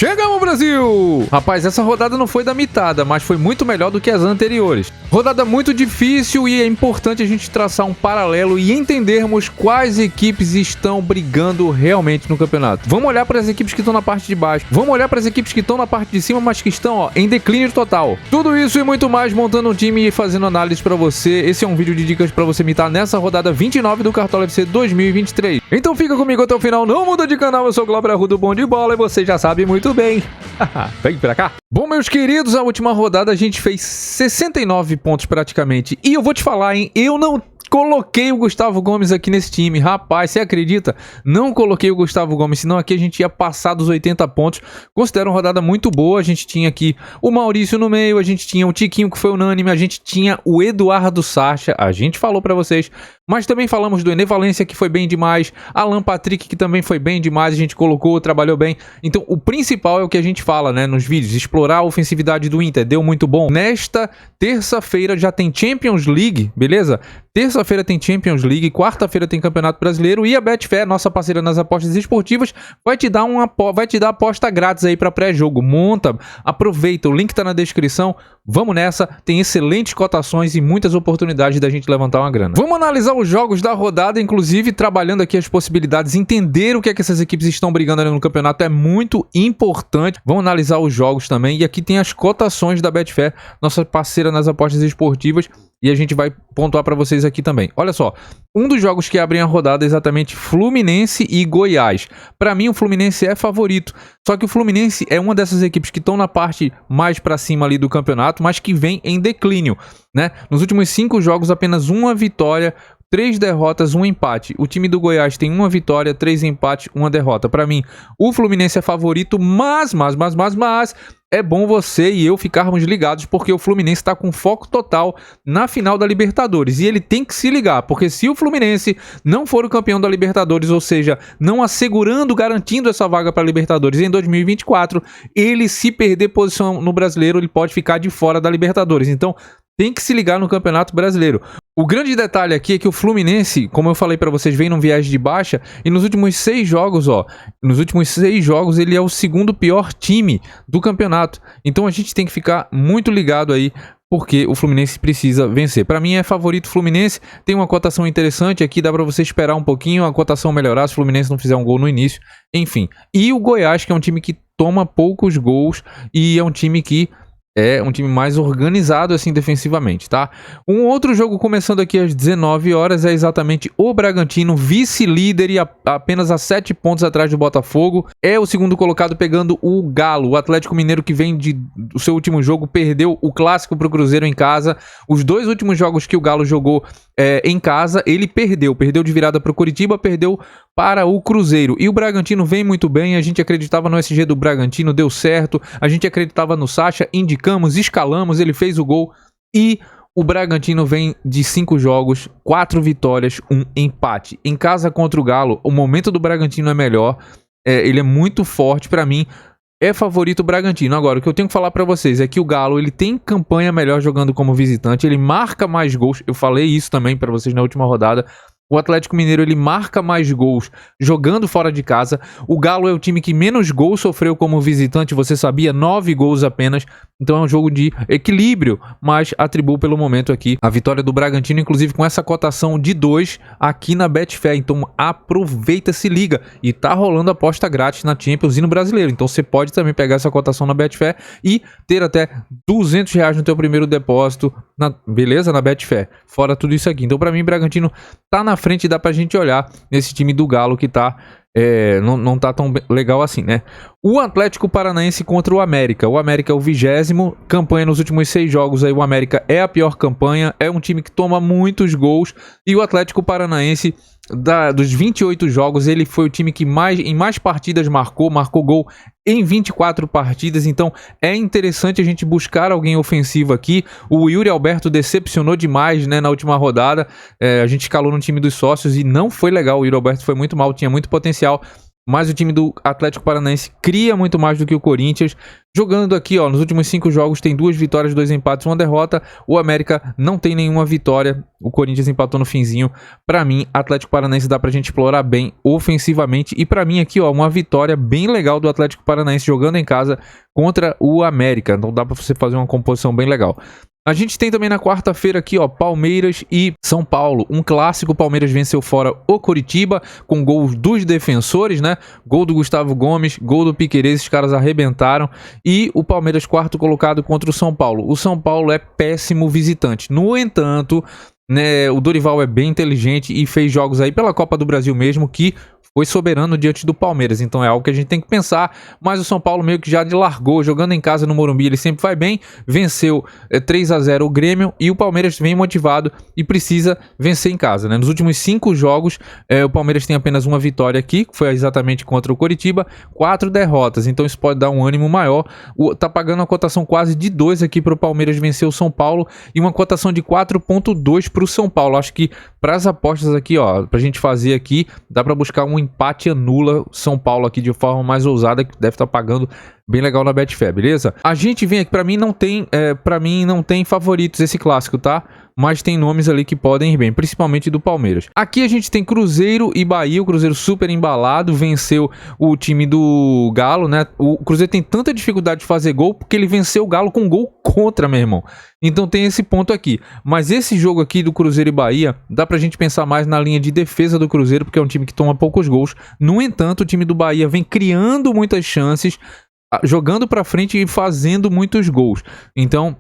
Chegamos, Brasil! Rapaz, essa rodada não foi da mitada, mas foi muito melhor do que as anteriores. Rodada muito difícil e é importante a gente traçar um paralelo e entendermos quais equipes estão brigando realmente no campeonato. Vamos olhar para as equipes que estão na parte de baixo. Vamos olhar para as equipes que estão na parte de cima, mas que estão em declínio total. Tudo isso e muito mais montando um time e fazendo análise para você. Esse é um vídeo de dicas para você mitar nessa rodada 29 do Cartola FC 2023. Então fica comigo até o final, não muda de canal, eu sou o Glauber Arruda, bom de bola, e você já sabe muito bem. Vem pra cá. Bom, meus queridos, a última rodada a gente fez 69 pontos praticamente. E eu vou te falar, hein, eu não coloquei o Gustavo Gomes aqui nesse time. Rapaz, você acredita? Não coloquei o Gustavo Gomes, senão aqui a gente ia passar dos 80 pontos. Considero uma rodada muito boa. A gente tinha aqui o Maurício no meio, a gente tinha o Tiquinho, que foi unânime, a gente tinha o Eduardo Sacha, a gente falou pra vocês, mas também falamos do Ené Valência, que foi bem demais, Alan Patrick, que também foi bem demais, a gente colocou, trabalhou bem. Então, o principal é o que a gente fala, né, nos vídeos, explorar a ofensividade do Inter, deu muito bom. Nesta terça-feira já tem Champions League, beleza? Terça-feira tem Champions League, quarta-feira tem Campeonato Brasileiro e a Betfair, nossa parceira nas apostas esportivas, vai te dar aposta grátis aí para pré-jogo. Monta, aproveita, o link tá na descrição. Vamos nessa, tem excelentes cotações e muitas oportunidades da gente levantar uma grana. Vamos analisar os jogos da rodada, inclusive trabalhando aqui as possibilidades, entender o que é que essas equipes estão brigando ali no campeonato é muito importante. Vamos analisar os jogos também e aqui tem as cotações da Betfair, nossa parceira nas apostas esportivas. E a gente vai pontuar para vocês aqui também. Olha só, um dos jogos que abrem a rodada é exatamente Fluminense e Goiás. Para mim, o Fluminense é favorito. Só que o Fluminense é uma dessas equipes que estão na parte mais para cima ali do campeonato, mas que vem em declínio, né? Nos últimos 5 jogos, apenas uma vitória, 3 derrotas, 1 empate. O time do Goiás tem 1 vitória, 3 empates, 1 derrota. Para mim, o Fluminense é favorito, mas é bom você e eu ficarmos ligados, porque o Fluminense está com foco total na final da Libertadores. E ele tem que se ligar, porque se o Fluminense não for o campeão da Libertadores, ou seja, não assegurando, garantindo essa vaga para a Libertadores em 2024, ele, se perder posição no Brasileiro, ele pode ficar de fora da Libertadores. Então, tem que se ligar no Campeonato Brasileiro. O grande detalhe aqui é que o Fluminense, como eu falei pra vocês, vem num viés de baixa e nos últimos 6 jogos, ele é o segundo pior time do campeonato. Então a gente tem que ficar muito ligado aí, porque o Fluminense precisa vencer. Para mim é favorito Fluminense, tem uma cotação interessante aqui, dá para você esperar um pouquinho a cotação melhorar se o Fluminense não fizer um gol no início, enfim. E o Goiás, que é um time que toma poucos gols e é um time que é um time mais organizado assim defensivamente, tá? Um outro jogo começando aqui às 19 horas é exatamente o Bragantino, vice-líder e apenas a 7 pontos atrás do Botafogo. É o segundo colocado pegando o Galo, o Atlético Mineiro, que vem do seu último jogo, perdeu o clássico pro Cruzeiro em casa. Os 2 últimos jogos que o Galo jogou em casa, ele perdeu de virada pro Coritiba, perdeu para o Cruzeiro. E o Bragantino vem muito bem, a gente acreditava no SG do Bragantino, deu certo, a gente acreditava no Sacha, indicamos, escalamos, ele fez o gol e o Bragantino vem de 5 jogos, 4 vitórias, 1 empate. Em casa contra o Galo, o momento do Bragantino é melhor, ele é muito forte para mim. É favorito o Bragantino. Agora, o que eu tenho que falar pra vocês é que o Galo, ele tem campanha melhor jogando como visitante, ele marca mais gols, eu falei isso também pra vocês na última rodada. O Atlético Mineiro, ele marca mais gols jogando fora de casa. O Galo é o time que menos gols sofreu como visitante, você sabia? 9 gols apenas. Então é um jogo de equilíbrio, mas atribuo pelo momento aqui a vitória do Bragantino, inclusive com essa cotação de 2 aqui na Betfair. Então aproveita, se liga. E tá rolando aposta grátis na Champions e no Brasileiro. Então você pode também pegar essa cotação na Betfair e ter até R$200 no teu primeiro depósito, beleza? Na Betfair. Fora tudo isso aqui. Então pra mim, Bragantino tá na frente, dá pra gente olhar nesse time do Galo que tá... não tá tão legal assim, né? O Atlético Paranaense contra o América. O América é o 20º, campanha nos últimos 6 jogos aí, o América é a pior campanha, é um time que toma muitos gols, e o Atlético Paranaense, dos 28 jogos, ele foi o time que em mais partidas marcou gol em 24 partidas, então é interessante a gente buscar alguém ofensivo aqui. O Yuri Alberto decepcionou demais, né, na última rodada, a gente escalou no time dos sócios e não foi legal, o Yuri Alberto foi muito mal, tinha muito potencial. mas o time do Atlético Paranaense cria muito mais do que o Corinthians. Jogando aqui, ó, nos últimos 5 jogos tem 2 vitórias, 2 empates, 1 derrota. O América não tem nenhuma vitória. O Corinthians empatou no finzinho. Pra mim, Atlético Paranaense dá pra gente explorar bem ofensivamente. E pra mim aqui, ó, uma vitória bem legal do Atlético Paranaense jogando em casa contra o América. Então dá pra você fazer uma composição bem legal. A gente tem também na quarta-feira aqui, ó, Palmeiras e São Paulo. Um clássico, o Palmeiras venceu fora o Coritiba, com gols dos defensores, né? Gol do Gustavo Gomes, gol do Piquerez, esses caras arrebentaram. E o Palmeiras quarto colocado contra o São Paulo. O São Paulo é péssimo visitante. No entanto, né, o Dorival é bem inteligente e fez jogos aí pela Copa do Brasil mesmo que foi soberano diante do Palmeiras, então é algo que a gente tem que pensar, mas o São Paulo meio que já largou, jogando em casa no Morumbi, ele sempre vai bem, venceu 3-0 o Grêmio, e o Palmeiras vem motivado e precisa vencer em casa, né? Nos últimos 5 jogos, o Palmeiras tem apenas uma vitória aqui, que foi exatamente contra o Coritiba, 4 derrotas, então isso pode dar um ânimo maior, tá pagando uma cotação quase de 2 aqui para o Palmeiras vencer o São Paulo, e uma cotação de 4.2 para o São Paulo. Acho que para as apostas aqui, ó, pra gente fazer aqui, dá para buscar um empate anula São Paulo aqui de forma mais ousada, que deve estar pagando bem legal na Betfair, beleza? A gente vem aqui, pra mim não tem favoritos esse clássico, tá? Mas tem nomes ali que podem ir bem, principalmente do Palmeiras. Aqui a gente tem Cruzeiro e Bahia, o Cruzeiro super embalado, venceu o time do Galo, né? O Cruzeiro tem tanta dificuldade de fazer gol, porque ele venceu o Galo com gol contra, meu irmão. Então tem esse ponto aqui. Mas esse jogo aqui do Cruzeiro e Bahia, dá pra gente pensar mais na linha de defesa do Cruzeiro, porque é um time que toma poucos gols. No entanto, o time do Bahia vem criando muitas chances, jogando pra frente e fazendo muitos gols. Então,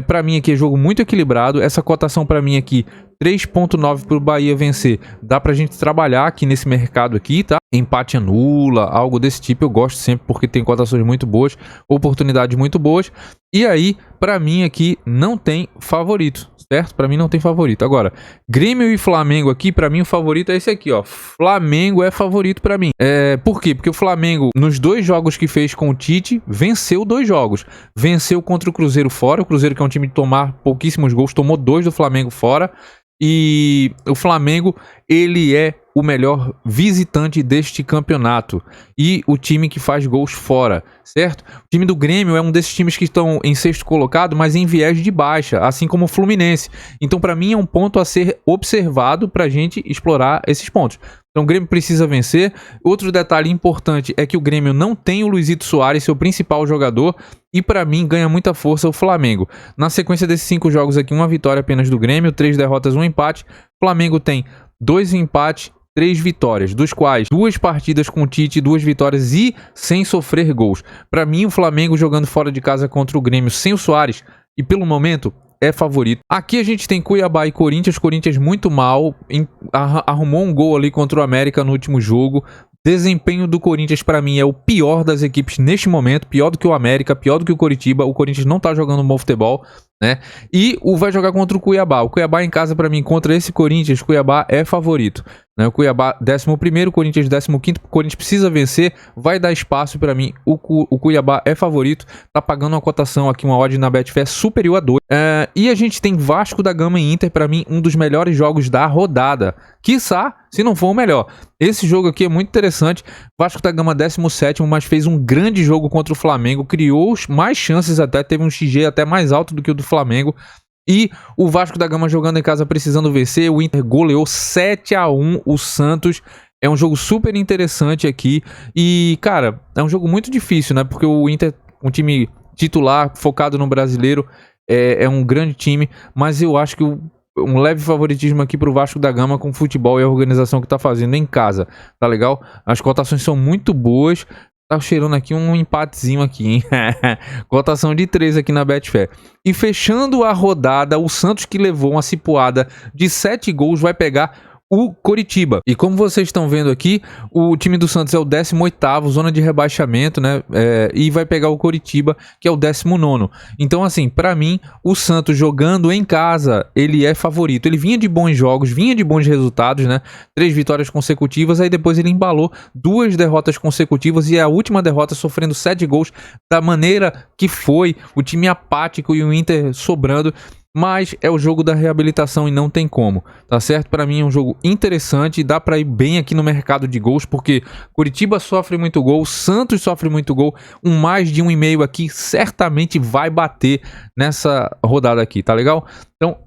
pra mim aqui é jogo muito equilibrado. Essa cotação pra mim aqui, 3.9 pro Bahia vencer. Dá pra gente trabalhar aqui nesse mercado aqui, tá? Empate anula, algo desse tipo. Eu gosto sempre porque tem cotações muito boas, oportunidades muito boas. E aí, pra mim aqui, não tem favorito, certo? Pra mim não tem favorito. Agora, Grêmio e Flamengo aqui, pra mim o favorito é esse aqui, ó. Flamengo é favorito pra mim. Por quê? Porque o Flamengo, nos 2 jogos que fez com o Tite, venceu 2 jogos. Venceu contra o Cruzeiro fora. O Cruzeiro, que é um time de tomar pouquíssimos gols, tomou 2 do Flamengo fora. E o Flamengo, ele é o melhor visitante deste campeonato e o time que faz gols fora, certo? O time do Grêmio é um desses times que estão em 6º colocado, mas em viés de baixa, assim como o Fluminense. Então, para mim, é um ponto a ser observado para a gente explorar esses pontos. Então, o Grêmio precisa vencer. Outro detalhe importante é que o Grêmio não tem o Luizito Soares, seu principal jogador, e para mim ganha muita força o Flamengo. Na sequência desses 5 jogos aqui, uma vitória apenas do Grêmio, 3 derrotas, 1 empate. O Flamengo tem 2 empates, 3 vitórias, dos quais 2 partidas com o Tite, 2 vitórias e sem sofrer gols. Para mim, o Flamengo jogando fora de casa contra o Grêmio sem o Soares, e pelo momento é favorito. Aqui a gente tem Cuiabá e Corinthians. Corinthians muito mal, arrumou um gol ali contra o América no último jogo. Desempenho do Corinthians para mim é o pior das equipes neste momento, pior do que o América, pior do que o Coritiba. O Corinthians não tá jogando um bom futebol, né? E vai jogar contra o Cuiabá. O Cuiabá em casa para mim contra esse Corinthians, Cuiabá é favorito, né? O Cuiabá 11º, o Corinthians 15º. O Corinthians precisa vencer, vai dar espaço para mim. O Cuiabá é favorito, tá pagando uma cotação aqui, uma odd na Betfair superior a 2. E a gente tem Vasco da Gama e Inter, para mim um dos melhores jogos da rodada, quiçá, se não for o melhor. Esse jogo aqui é muito interessante. Vasco da Gama 17º, mas fez um grande jogo contra o Flamengo, criou mais chances até, teve um XG até mais alto do que o do Flamengo. E o Vasco da Gama jogando em casa precisando vencer. O Inter goleou 7-1 o Santos. É um jogo super interessante aqui. E, cara, é um jogo muito difícil, né? Porque o Inter, um time titular, focado no brasileiro, é um grande time. Mas eu acho que um leve favoritismo aqui pro Vasco da Gama com o futebol e a organização que tá fazendo em casa. Tá legal? As cotações são muito boas. Tá cheirando aqui um empatezinho aqui, hein? Cotação de 3 aqui na Betfair. E fechando a rodada, o Santos, que levou uma cipuada de 7 gols, vai pegar o Coritiba. E como vocês estão vendo aqui, o time do Santos é o 18º, zona de rebaixamento, né? E vai pegar o Coritiba, que é o 19º. Então, assim, pra mim, o Santos jogando em casa, ele é favorito. Ele vinha de bons jogos, vinha de bons resultados, né? 3 vitórias consecutivas, aí depois ele embalou 2 derrotas consecutivas e a última derrota sofrendo 7 gols da maneira que foi, o time apático e o Inter sobrando. mas é o jogo da reabilitação e não tem como, tá certo? Para mim é um jogo interessante, dá para ir bem aqui no mercado de gols, porque Curitiba sofre muito gol, Santos sofre muito gol, mais de 1,5 aqui certamente vai bater nessa rodada aqui, tá legal? Então,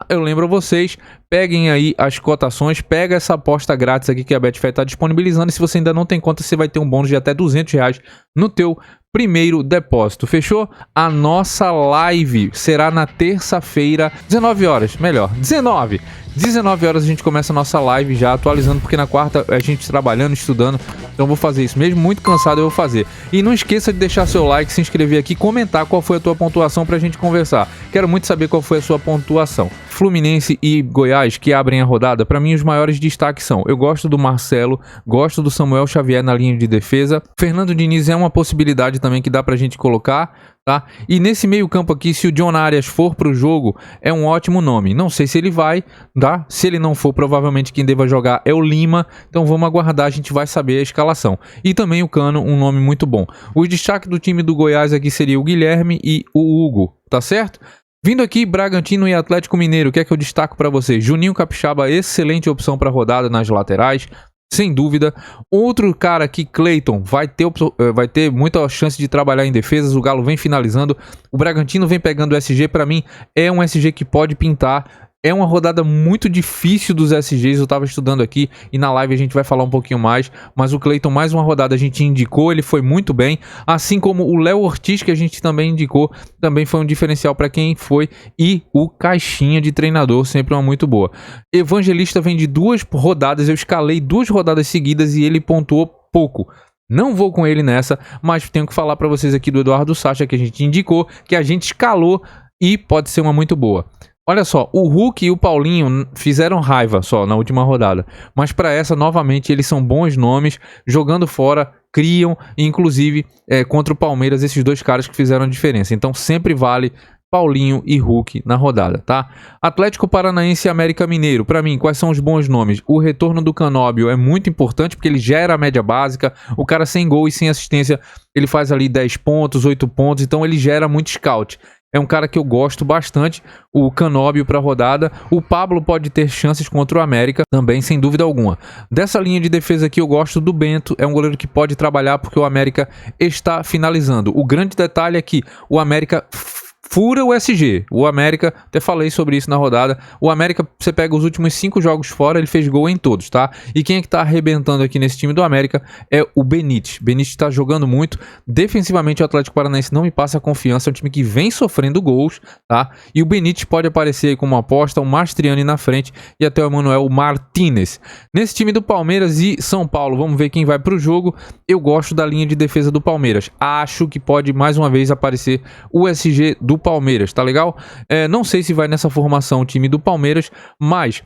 eu lembro a vocês, peguem aí as cotações, pega essa aposta grátis aqui que a Betfair está disponibilizando, e se você ainda não tem conta, você vai ter um bônus de até R$200 no teu primeiro depósito, fechou? A nossa live será na terça-feira, 19 horas, melhor, 19 horas a gente começa a nossa live já atualizando, porque na quarta a gente trabalhando, estudando, então eu vou fazer isso mesmo, muito cansado eu vou fazer. E não esqueça de deixar seu like, se inscrever aqui, comentar qual foi a tua pontuação pra gente conversar. Quero muito saber qual foi a sua pontuação. Fluminense e Goiás, que abrem a rodada, para mim os maiores destaques são: eu gosto do Marcelo, gosto do Samuel Xavier na linha de defesa, Fernando Diniz é uma possibilidade também que dá pra gente colocar, tá? E nesse meio campo aqui, se o John Arias for pro jogo, é um ótimo nome. Não sei se ele vai, tá? Se ele não for, provavelmente quem deva jogar é o Lima, então vamos aguardar, a gente vai saber a escalação. E também o Cano, um nome muito bom. Os destaques do time do Goiás aqui seria o Guilherme e o Hugo, tá certo? Vindo aqui, Bragantino e Atlético Mineiro, o que é que eu destaco para vocês? Juninho Capixaba, excelente opção para rodada nas laterais, sem dúvida. Outro cara aqui, Cleiton, vai ter muita chance de trabalhar em defesas, o Galo vem finalizando, o Bragantino vem pegando o SG, para mim é um SG que pode pintar. É uma rodada muito difícil dos SGs, eu estava estudando aqui e na live a gente vai falar um pouquinho mais, mas o Cleiton, mais uma rodada a gente indicou, ele foi muito bem, assim como o Léo Ortiz, que a gente também indicou, também foi um diferencial para quem foi, e o Caixinha de treinador, sempre uma muito boa. Evangelista vem de 2 rodadas, eu escalei 2 rodadas seguidas e ele pontuou pouco. Não vou com ele nessa, mas tenho que falar para vocês aqui do Eduardo Sacha, que a gente indicou, que a gente escalou e pode ser uma muito boa. Olha só, o Hulk e o Paulinho fizeram raiva só na última rodada, mas para essa, novamente, eles são bons nomes, jogando fora, criam, inclusive contra o Palmeiras, esses dois caras que fizeram a diferença. Então sempre vale Paulinho e Hulk na rodada, tá? Atlético Paranaense e América Mineiro, para mim, quais são os bons nomes? O retorno do Canóbio é muito importante, porque ele gera a média básica, o cara sem gol e sem assistência, ele faz ali 10 pontos, 8 pontos, então ele gera muito scout. É um cara que eu gosto bastante, o Canóbio para a rodada. O Pablo pode ter chances contra o América também, sem dúvida alguma. Dessa linha de defesa aqui eu gosto do Bento, é um goleiro que pode trabalhar porque o América está finalizando. O grande detalhe é que o América fura o SG. O América, até falei sobre isso na rodada, o América, você pega os últimos 5 jogos fora, ele fez gol em todos, tá? E quem é que tá arrebentando aqui nesse time do América é o Benítez. Benítez tá jogando muito. Defensivamente o Atlético Paranaense não me passa confiança, é um time que vem sofrendo gols, tá? E o Benítez pode aparecer aí como uma aposta, o Mastriani na frente e até o Emanuel Martinez. Nesse time do Palmeiras e São Paulo, vamos ver quem vai pro jogo. Eu gosto da linha de defesa do Palmeiras. Acho que pode mais uma vez aparecer o SG do Palmeiras, tá legal? Não sei se vai nessa formação o time do Palmeiras, mas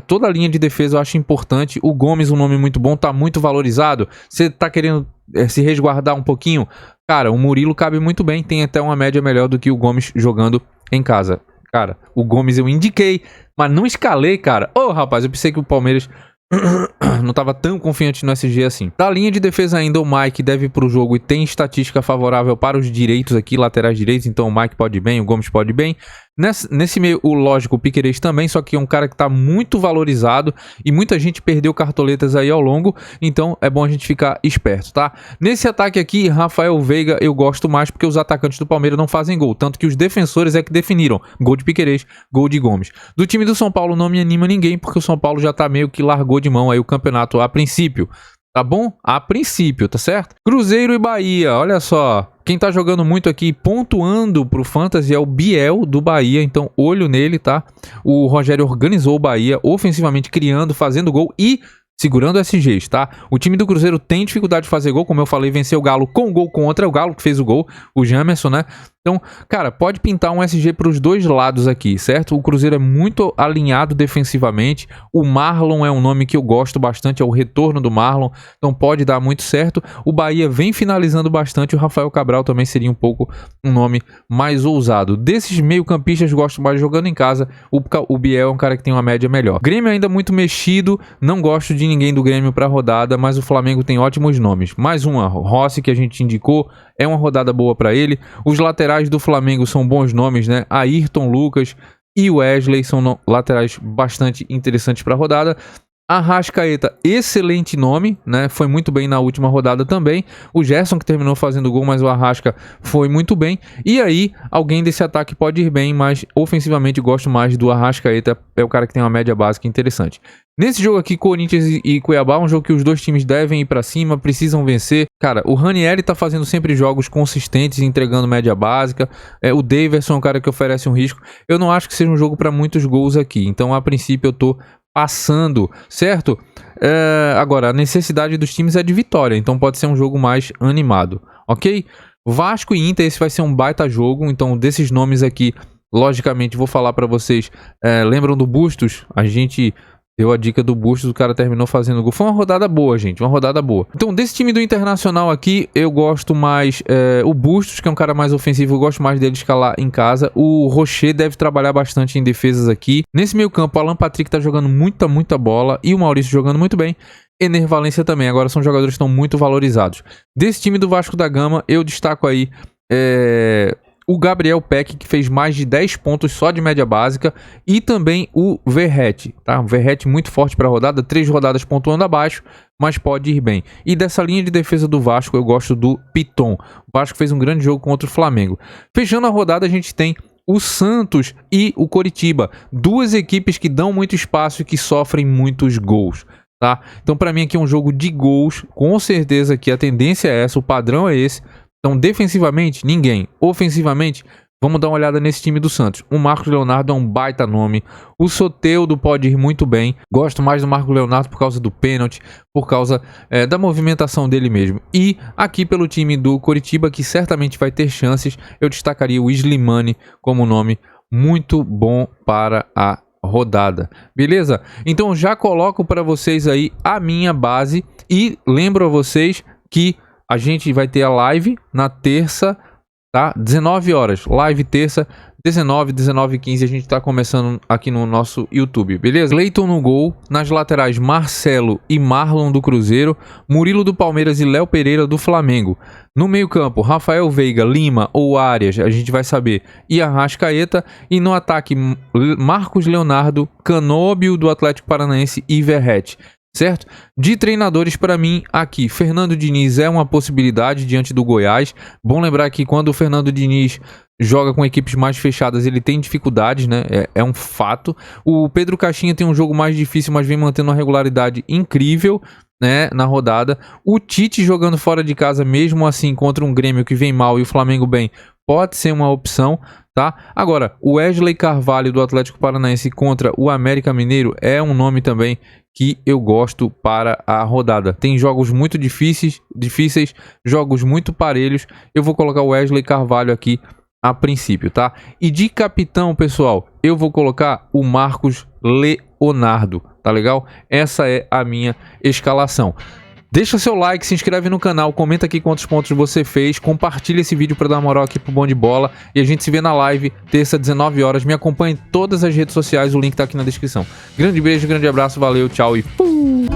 toda a linha de defesa eu acho importante. O Gomes, um nome muito bom, tá muito valorizado. Você tá querendo se resguardar um pouquinho? Cara, o Murilo cabe muito bem, tem até uma média melhor do que o Gomes jogando em casa. Cara, o Gomes eu indiquei, mas não escalei, cara. Ô, rapaz, eu pensei que o Palmeiras não estava tão confiante no SG assim. Da linha de defesa ainda, o Mike deve ir pro jogo e tem estatística favorável para os direitos aqui, laterais direitos, então o Mike pode ir bem, o Gomes pode ir bem. Nesse meio, o lógico, o Piquerez também, só que é um cara que está muito valorizado e muita gente perdeu cartoletas aí ao longo, então é bom a gente ficar esperto, tá? Nesse ataque aqui, Rafael Veiga eu gosto mais porque os atacantes do Palmeiras não fazem gol, tanto que os defensores é que definiram gol de Piquerez, gol de Gomes. Do time do São Paulo não me anima ninguém, porque o São Paulo já tá meio que largou de mão aí o campeonato a princípio. Tá bom? A princípio, tá certo? Cruzeiro e Bahia, olha só. Quem tá jogando muito aqui, pontuando pro Fantasy é o Biel do Bahia, então olho nele, tá? O Rogério organizou o Bahia, ofensivamente criando, fazendo gol e segurando SGs, tá? O time do Cruzeiro tem dificuldade de fazer gol, como eu falei, venceu o Galo com gol contra, o Galo que fez o gol, o Jamerson, né? Então, cara, pode pintar um SG para os dois lados aqui, certo? O Cruzeiro é muito alinhado defensivamente, o Marlon é um nome que eu gosto bastante, é o retorno do Marlon, então pode dar muito certo. O Bahia vem finalizando bastante, o Rafael Cabral também seria um pouco um nome mais ousado. Desses meio-campistas, gosto mais jogando em casa, o Biel é um cara que tem uma média melhor. Grêmio ainda muito mexido, não gosto de ninguém do Grêmio para rodada, mas o Flamengo tem ótimos nomes. Mais uma, Rossi, que a gente indicou, é uma rodada boa para ele. Os laterais laterais do Flamengo são bons nomes, né? Ayrton, Lucas e Wesley são laterais bastante interessantes para a rodada. Arrascaeta, excelente nome, né? Foi muito bem na última rodada também. O Gerson que terminou fazendo gol, mas o Arrasca foi muito bem. E aí, alguém desse ataque pode ir bem, mas ofensivamente gosto mais do Arrascaeta. É o cara que tem uma média básica interessante. Nesse jogo aqui, Corinthians e Cuiabá, um jogo que os dois times devem ir pra cima, precisam vencer. Cara, o Ranieri tá fazendo sempre jogos consistentes, entregando média básica. O Daverson é um cara que oferece um risco. Eu não acho que seja um jogo para muitos gols aqui. Então, a princípio, eu tô passando, certo? Agora, a necessidade dos times é de vitória, então pode ser um jogo mais animado, ok? Vasco e Inter, esse vai ser um baita jogo, então desses nomes aqui, logicamente, vou falar pra vocês, lembram do Bustos? A gente deu a dica do Bustos, o cara terminou fazendo gol. Foi uma rodada boa, gente, uma rodada boa. Então, desse time do Internacional aqui, eu gosto mais o Bustos, que é um cara mais ofensivo, eu gosto mais dele escalar em casa. O Rocher deve trabalhar bastante em defesas aqui. Nesse meio campo, o Alan Patrick tá jogando muita bola e o Maurício jogando muito bem. Ener Valencia também, agora são jogadores que estão muito valorizados. Desse time do Vasco da Gama, eu destaco aí o Gabriel Peck, que fez mais de 10 pontos só de média básica, e também o Verratti, tá? O Verratti muito forte para a rodada, 3 rodadas pontuando abaixo, mas pode ir bem. E dessa linha de defesa do Vasco, eu gosto do Piton. O Vasco fez um grande jogo contra o Flamengo. Fechando a rodada, a gente tem o Santos e o Coritiba, duas equipes que dão muito espaço e que sofrem muitos gols. Tá? Então, para mim, aqui é um jogo de gols, com certeza que a tendência é essa, o padrão é esse. Então, defensivamente, ninguém. Ofensivamente, vamos dar uma olhada nesse time do Santos. O Marcos Leonardo é um baita nome. O Soteldo pode ir muito bem. Gosto mais do Marcos Leonardo por causa do pênalti, por causa da movimentação dele mesmo. E aqui pelo time do Coritiba, que certamente vai ter chances, eu destacaria o Slimani como nome muito bom para a rodada. Beleza? Então, já coloco para vocês aí a minha base e lembro a vocês que a gente vai ter a live na terça, tá? 19 horas. Live terça, 19h15. A gente tá começando aqui no nosso YouTube, beleza? Cleiton no gol. Nas laterais, Marcelo e Marlon do Cruzeiro. Murilo do Palmeiras e Léo Pereira do Flamengo. No meio campo, Rafael Veiga, Lima ou Arias, a gente vai saber. E Arrascaeta. E no ataque, Marcos Leonardo, Canóbio do Atlético Paranaense e Verratti. Certo? De treinadores, para mim, aqui, Fernando Diniz é uma possibilidade diante do Goiás. Bom lembrar que quando o Fernando Diniz joga com equipes mais fechadas, ele tem dificuldades, né? É um fato. O Pedro Caixinha tem um jogo mais difícil, mas vem mantendo uma regularidade incrível, né, na rodada. O Tite jogando fora de casa, mesmo assim, contra um Grêmio que vem mal e o Flamengo bem, pode ser uma opção, tá? Agora, o Wesley Carvalho do Atlético Paranaense contra o América Mineiro é um nome também que eu gosto para a rodada. Tem jogos muito difíceis, jogos muito parelhos. Eu vou colocar o Wesley Carvalho aqui a princípio, tá? E de capitão, pessoal, eu vou colocar o Marcos Leonardo, tá legal? Essa é a minha escalação. Deixa seu like, se inscreve no canal, comenta aqui quantos pontos você fez, compartilha esse vídeo para dar uma moral aqui pro Bom de Bola e a gente se vê na live, terça, 19 horas. Me acompanhe em todas as redes sociais, o link tá aqui na descrição. Grande beijo, grande abraço, valeu, tchau e fui!